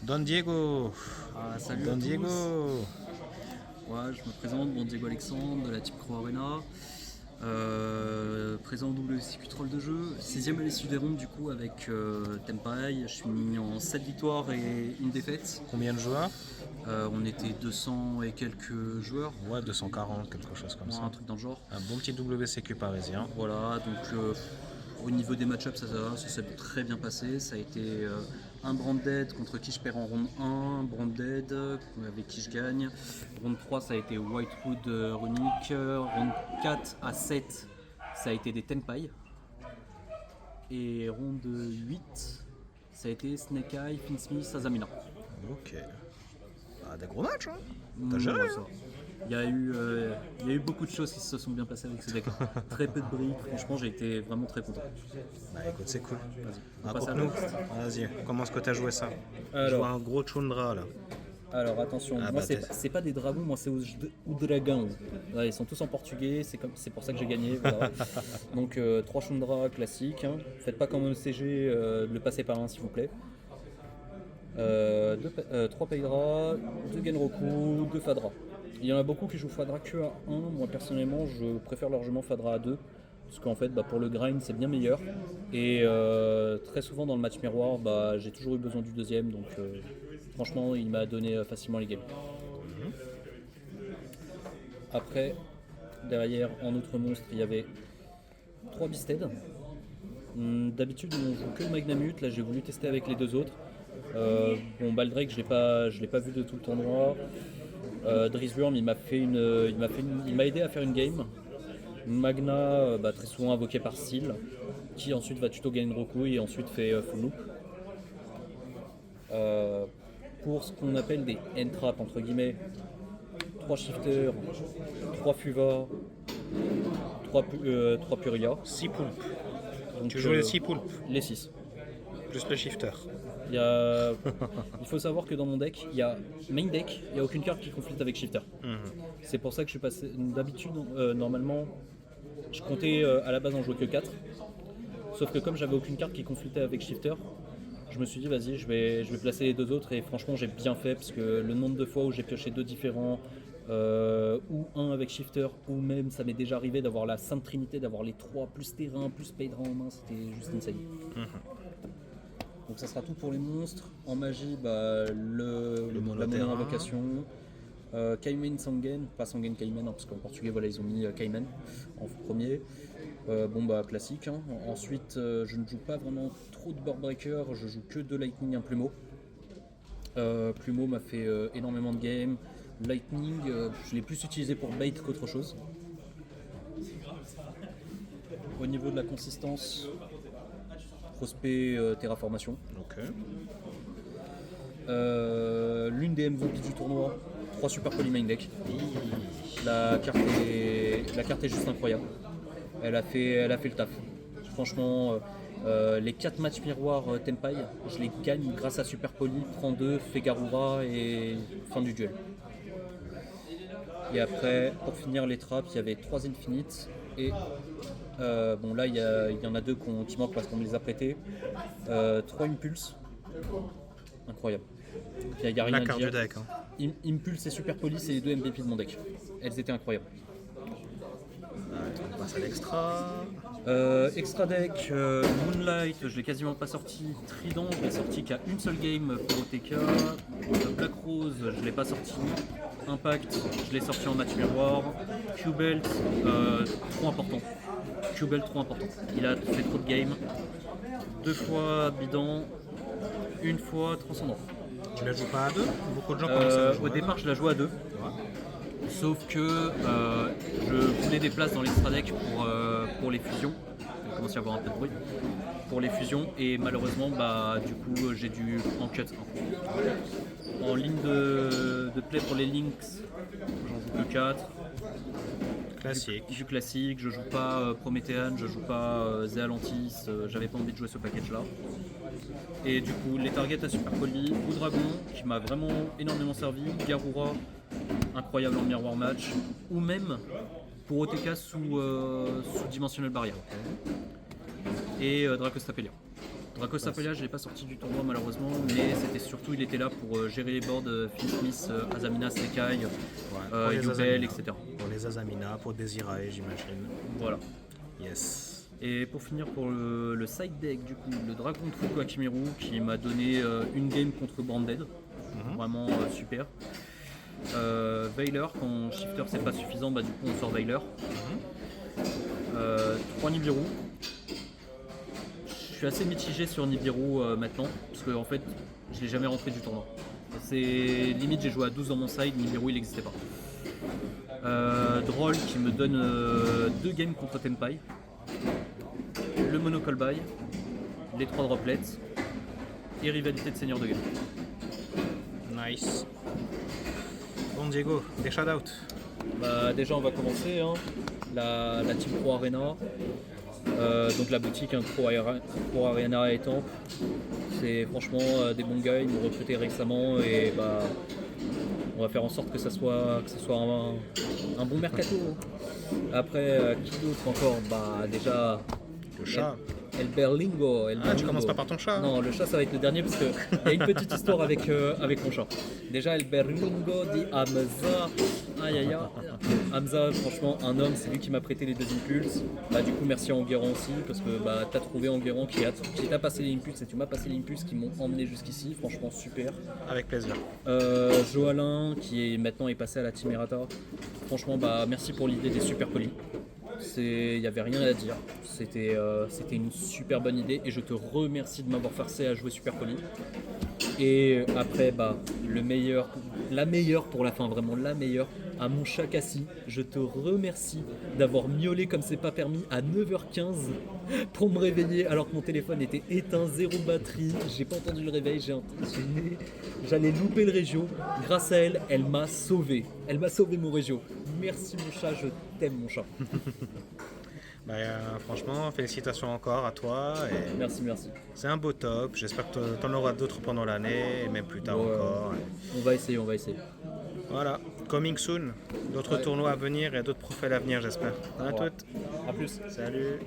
Don Diego. Salut Don à tous. Diego. Ouais, je me présente, bon Diego Alexandre de la Team Pro Arena. Présent au WCQ Troll de jeu, 6ème à l'issue des rondes du coup avec Tempai. Je suis mis en 7 victoires et une défaite. Combien de joueurs? On était 200 et quelques joueurs, Ouais, 240, quelque chose comme ouais, ça. un truc dans le genre. Un bon petit WCQ parisien. Voilà, donc au niveau des match-ups, ça s'est très bien passé. Ça a été un Branded contre qui je perds en ronde 1, Branded avec qui je gagne. Ronde 3, ça a été Whitewood Runic. Ronde 4 à 7, ça a été des Tenpai. Et ronde 8, ça a été Snake Eye, Finsmith, Azamina. Ok. Ah, des gros matchs, hein. T'as géré, Ouais, hein. ça. Il y a eu beaucoup de choses qui se sont bien passées avec ce deck. Très peu de briques, franchement j'ai été vraiment très content. Bah écoute, c'est cool. On passe à Raconte-nous. la Vas-y, comment est-ce que t'as joué ça? Je Alors. vois un gros Chundra là. Alors attention, Ah moi bah, c'est pas des dragons, moi c'est ou dragão. Ouais, ils sont tous en portugais, c'est pour ça que j'ai gagné. Voilà. Donc 3 Chundra classiques, hein. Faites pas comme OCG, de le passer par un s'il vous plaît. 3 Paydra, 2 Genroku, 2 Fadra. Il y en a beaucoup qui jouent Fadra que à 1, moi personnellement je préfère largement Fadra à 2. Parce qu'en fait pour le grind c'est bien meilleur. Et très souvent dans le match miroir j'ai toujours eu besoin du deuxième, donc franchement il m'a donné facilement les games. Après, derrière en outre monstre il y avait 3 Beasted. D'habitude on joue que le Magnamut, là j'ai voulu tester avec les deux autres. Baldrake je l'ai pas vu de tout le tournoi. Drizzworm il m'a aidé à faire une game. Magna très souvent invoqué par Seal, qui ensuite va tuto Genroku et ensuite fait full loop. Pour ce qu'on appelle des end-traps entre guillemets, 3 shifters, 3 Fuva, 3 Puria. 6 poulpes. Donc, Tu joues les 6 poulpes, les 6. plus le shifter. Il faut savoir que dans mon deck, il y a main deck, il n'y a aucune carte qui conflicte avec Shifter. C'est pour ça que je suis passé. D'habitude, normalement, je comptais à la base en jouer que 4. Sauf que comme j'avais aucune carte qui conflictait avec Shifter, je me suis dit vas-y, je vais placer les deux autres et franchement j'ai bien fait parce que le nombre de fois où j'ai pioché 2 différents, ou un avec Shifter, ou même ça m'est déjà arrivé d'avoir la Sainte Trinité, d'avoir les 3 plus terrain, plus Paydra en main, c'était juste insane. Donc ça sera tout pour les monstres. En magie, la monnaie d'invocation. Kaimen Sangen, pas Sangen Kaimen, parce qu'en portugais voilà, ils ont mis Kaimen en premier. Classique. Hein. Ensuite, je ne joue pas vraiment trop de board breaker, je joue que de Lightning, un Plumeau. Plumeau m'a fait énormément de games. Lightning, je l'ai plus utilisé pour bait qu'autre chose. Au niveau de la consistance, Prospect, Terraformation. Ok. L'une des MVP du tournoi, 3 Super Poly main deck. La carte est juste incroyable. Elle a fait le taf. Franchement, les 4 matchs miroirs Tempai, je les gagne grâce à Super Poly, prend 2, fait Garura et fin du duel. Et après, pour finir les traps, il y avait 3 Infinites et là il y en a 2 qui manquent parce qu'on me les a prêtés. 3 Impulse, incroyable. Y a rien La à carte dire. du deck. Hein. Impulse et Super Poly, c'est les 2 MVP de mon deck. Elles étaient incroyables. On passe à l'extra. Extra deck, Moonlight, je l'ai quasiment pas sorti. Trident, je l'ai sorti qu'à une seule game pour OTK. Black Rose, je l'ai pas sorti. Impact, je l'ai sorti en match miroir. Q-Belt, trop important. Q-Belt, trop important. Il a fait trop de games. 2 fois Bidon, 1 fois Transcendant. Tu la joues pas à 2? Beaucoup de gens commencent à la jouer Au départ, je la joue à 2. Sauf que je voulais des places dans l'extra deck pour les fusions. Il commence à y avoir un peu de bruit. Pour les fusions et malheureusement du coup j'ai dû en cut 1. En ligne de play pour les links, j'en joue que 4. Classique. Du classique, je joue pas Prométhéane, je joue pas Zéalantis, j'avais pas envie de jouer ce package là. Et du coup les targets à Super Poly, ou Dragon qui m'a vraiment énormément servi, Garura incroyable en miroir match, ou même pour OTK sous Dimensional Barrier. Et Dracostapelia. Dracosapelia, je l'ai pas sorti du tournoi malheureusement, mais c'était surtout, il était là pour gérer les boards Phil Smith, Azamina, Sekai, pour les Yubel, Azamina. etc. Pour les Azamina, pour Desirae, j'imagine. Voilà. Yes. Et pour finir, pour le side deck, du coup, le Dragon de Fuku Akimiru qui m'a donné une game contre Branded, vraiment super. Veiler, quand Shifter c'est pas suffisant, bah du coup on sort Veiler. 3 Nibiru. Je suis assez mitigé sur Nibiru maintenant, parce que en fait je l'ai jamais rentré du tournoi. C'est limite, j'ai joué à 12 dans mon side, Nibiru il n'existait pas. Droll qui me donne 2 games contre Tenpai. Le Monocall Buy, les 3 droplets et rivalité de seigneur de guerre. Nice. Bon Diego, des shout-out. Bah, déjà on va commencer, hein. La Team Pro Arena, donc la boutique Pro Arena et Temple. C'est franchement des bons gars, ils m'ont recruté récemment et bah, on va faire en sorte que ça soit un bon mercato. Après, qui d'autre encore? Bah déjà Le chat. El Berlingo. Ah, tu commences pas par ton chat? Non, le chat ça va être le dernier parce qu'il y a une petite histoire avec mon chat. Déjà El Berlingo dit Hamza. Aïe aïe aïe. Hamza, franchement, un homme, c'est lui qui m'a prêté les 2 impulses. Bah, du coup, merci à Enguerrand aussi parce que bah, t'as trouvé Enguerrand qui t'a passé les impulses et tu m'as passé les impulses qui m'ont emmené jusqu'ici. Franchement, super. Avec plaisir. Joalin qui maintenant est passé à la Team Errata. Franchement, bah, merci pour l'idée des super colis. Il n'y avait rien à dire, c'était une super bonne idée et je te remercie de m'avoir forcé à jouer Super Poli. Et après, bah, la meilleure pour la fin, vraiment la meilleure, à mon chat Cassie, je te remercie d'avoir miaulé comme c'est pas permis à 9h15 pour me réveiller alors que mon téléphone était éteint, 0 batterie, j'ai pas entendu le réveil, j'allais louper le régio. Grâce à elle, elle m'a sauvé mon régio. Merci mon chat, je t'aime mon chat. Bah, franchement, félicitations encore à toi. Et Merci. c'est un beau top. J'espère que tu en auras d'autres pendant l'année et même plus tard encore. On va essayer. Voilà, coming soon. D'autres tournois à venir et d'autres profils à venir, j'espère. À toutes. À plus. Salut.